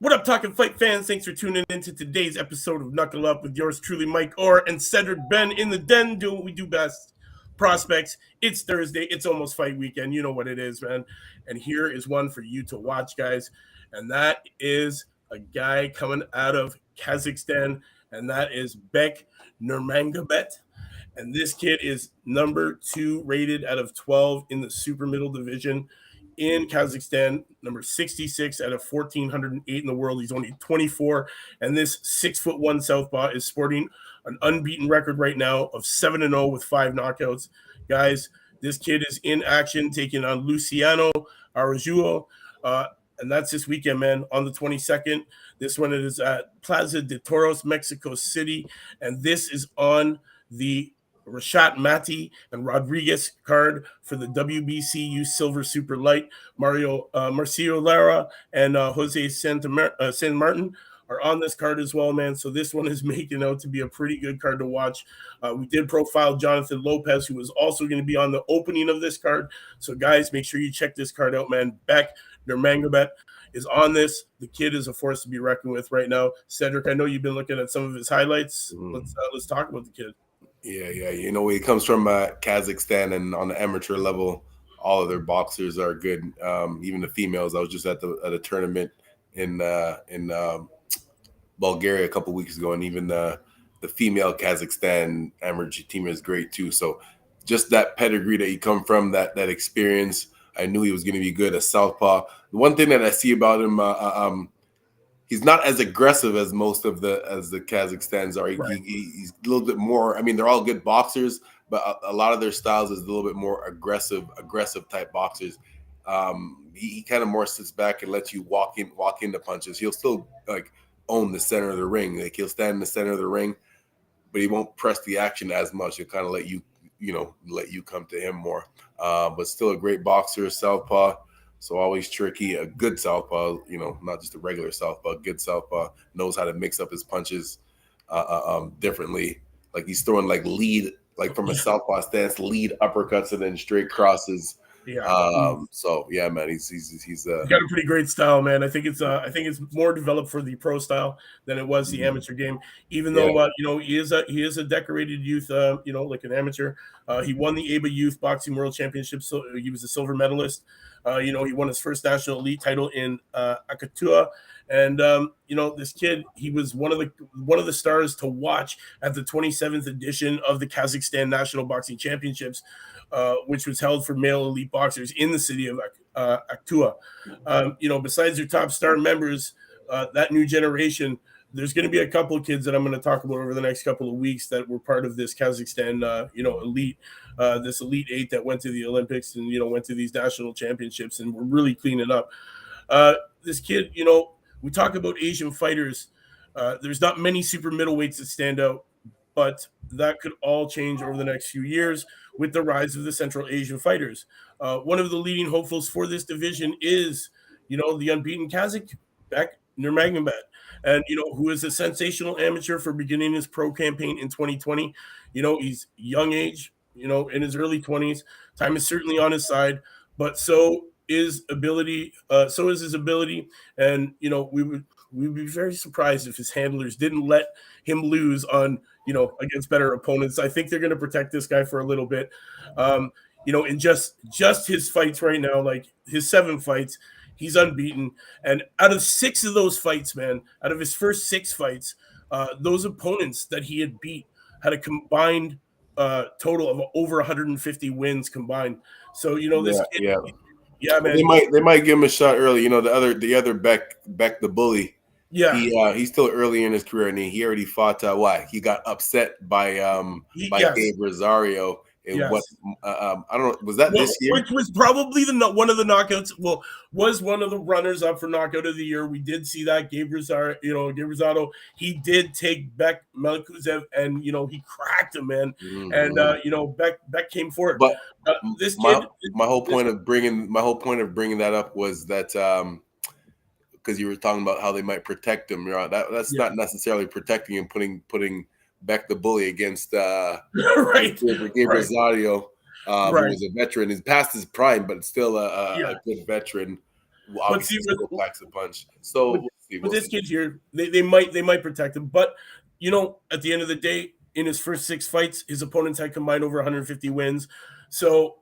What up, Talkin Fight fans? Thanks for tuning in to today's episode of Knuckle Up with yours truly, Mike Orr and Cedric Benn in the den, doing what we do best. Prospects. It's Thursday. It's almost fight weekend. You know what it is, man. And here is one for you to watch, guys. And that is a guy coming out of Kazakhstan, and that is Bek Nurmaganbet. And this kid is number 2 rated out of 12 in the super middle division in Kazakhstan, number 66 out of 1,408 in the world. He's only 24, and this 6'1" southpaw is sporting an unbeaten record right now of 7-0 with 5 knockouts. Guys, this kid is in action, taking on Luciano Araújo, and that's this weekend, man, on the 22nd. This one is at Plaza de Toros, Mexico City, and this is on the Rashad Mati and Rodriguez card for the WBCU Silver Super Light. Marcio Lara and Jose San Martin are on this card as well, man. So this one is making out to be a pretty good card to watch. We did profile Jonathan Lopez, who was also going to be on the opening of this card. So guys, make sure you check this card out, man. Bek Nurmaganbet is on this. The kid is a force to be reckoned with right now. Cedric, I know you've been looking at some of his highlights. Let's talk about the kid. Yeah. You know, he comes from Kazakhstan, and on the amateur level, all of their boxers are good. Even the females. I was just at a tournament in Bulgaria a couple weeks ago, and even the female Kazakhstan amateur team is great too. So just that pedigree that he come from, that experience, I knew he was going to be good. A southpaw. The one thing that I see about him, he's not as aggressive as most of the Kazakhstans are. Right. He's a little bit more. I mean, they're all good boxers, but a lot of their styles is a little bit more aggressive type boxers. He kind of more sits back and lets you walk into punches. He'll still like own the center of the ring. Like he'll stand in the center of the ring, but he won't press the action as much. He'll kind of let you come to him more. But still a great boxer, southpaw. So always tricky, a good southpaw, not just a regular southpaw, good southpaw, knows how to mix up his punches differently. Like he's throwing like lead, like from a southpaw stance, lead uppercuts and then straight crosses. Yeah. So yeah, man, he's got a pretty great style, man. I think it's more developed for the pro style than it was the amateur game. Even though he is a decorated youth, like an amateur. He won the ABA Youth Boxing World Championship, so he was a silver medalist. He won his first national elite title in Akatua, and this kid, he was one of the stars to watch at the 27th edition of the Kazakhstan National Boxing Championships, which was held for male elite boxers in the city of Akatua. Besides their top star members, that new generation, there's going to be a couple of kids that I'm going to talk about over the next couple of weeks that were part of this Kazakhstan, elite, this elite 8 that went to the Olympics and, went to these national championships, and we're really cleaning up. This kid, we talk about Asian fighters. There's not many super middleweights that stand out, but that could all change over the next few years with the rise of the Central Asian fighters. One of the leading hopefuls for this division is, the unbeaten Kazakh, Bek Nurmaganbet, and who is a sensational amateur for beginning his pro campaign in 2020. He's young age, in his early 20s. Time is certainly on his side, but so is ability. So is his ability, and we'd be very surprised if his handlers didn't let him lose on against better opponents. I think they're going to protect this guy for a little bit. In just his fights right now, like his 7 fights, he's unbeaten. And out of 6 of those fights, man, out of his first 6 fights, those opponents that he had beat had a combined total of over 150 wins combined. So, this kid, yeah, man. They might give him a shot early. The other Bek the bully. Yeah, he's still early in his career, and he already fought. He got upset by Gabe Rosario. What I don't know, was that this year? Which was probably one of the knockouts. Well, was one of the runners up for knockout of the year. We did see that Gabe Rosario, he did take Bek Nurmaganbet, and he cracked him, man. Mm-hmm. And Bek came for it. But this kid, my whole point of bringing that up was that because you were talking about how they might protect him. That's not necessarily protecting him, putting Bek the bully against right. Gabe Rosario, who was a veteran. He's past his prime, but still a good veteran. Obviously, still packs a punch. So with this kid here, they might protect him. But at the end of the day, in his first 6 fights, his opponents had combined over 150 wins. So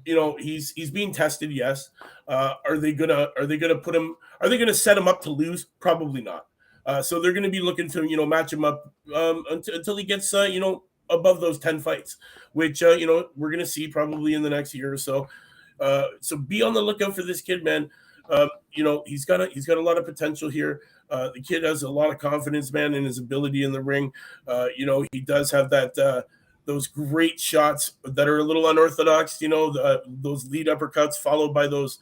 he's being tested. Yes. Are they gonna put him? Are they gonna set him up to lose? Probably not. So they're gonna be looking to match him up until he gets above those 10 fights, which we're gonna see probably in the next year or so. So be on the lookout for this kid, man. He's got a lot of potential here. The kid has a lot of confidence, man, in his ability in the ring. He does have that those great shots that are a little unorthodox. Those lead uppercuts followed by those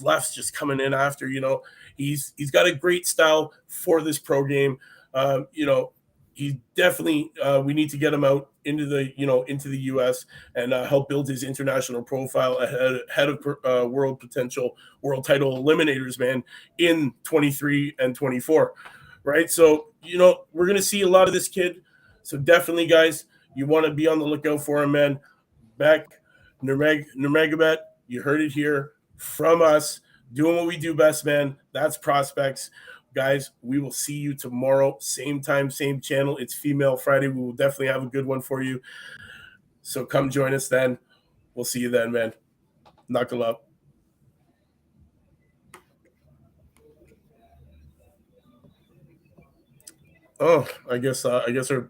lefts just coming in after. He's got a great style for this pro game. He definitely we need to get him out into the U.S. and help build his international profile ahead of world title eliminators, man, in 23 and 24, right? So we're gonna see a lot of this kid. So definitely, guys, you want to be on the lookout for him, man. Bek Nurmaganbet, you heard it here from us, doing what we do best, man. That's prospects. Guys, we will see you tomorrow. Same time, same channel. It's Female Friday. We will definitely have a good one for you. So come join us then. We'll see you then, man. Knuckle up. Oh, I guess our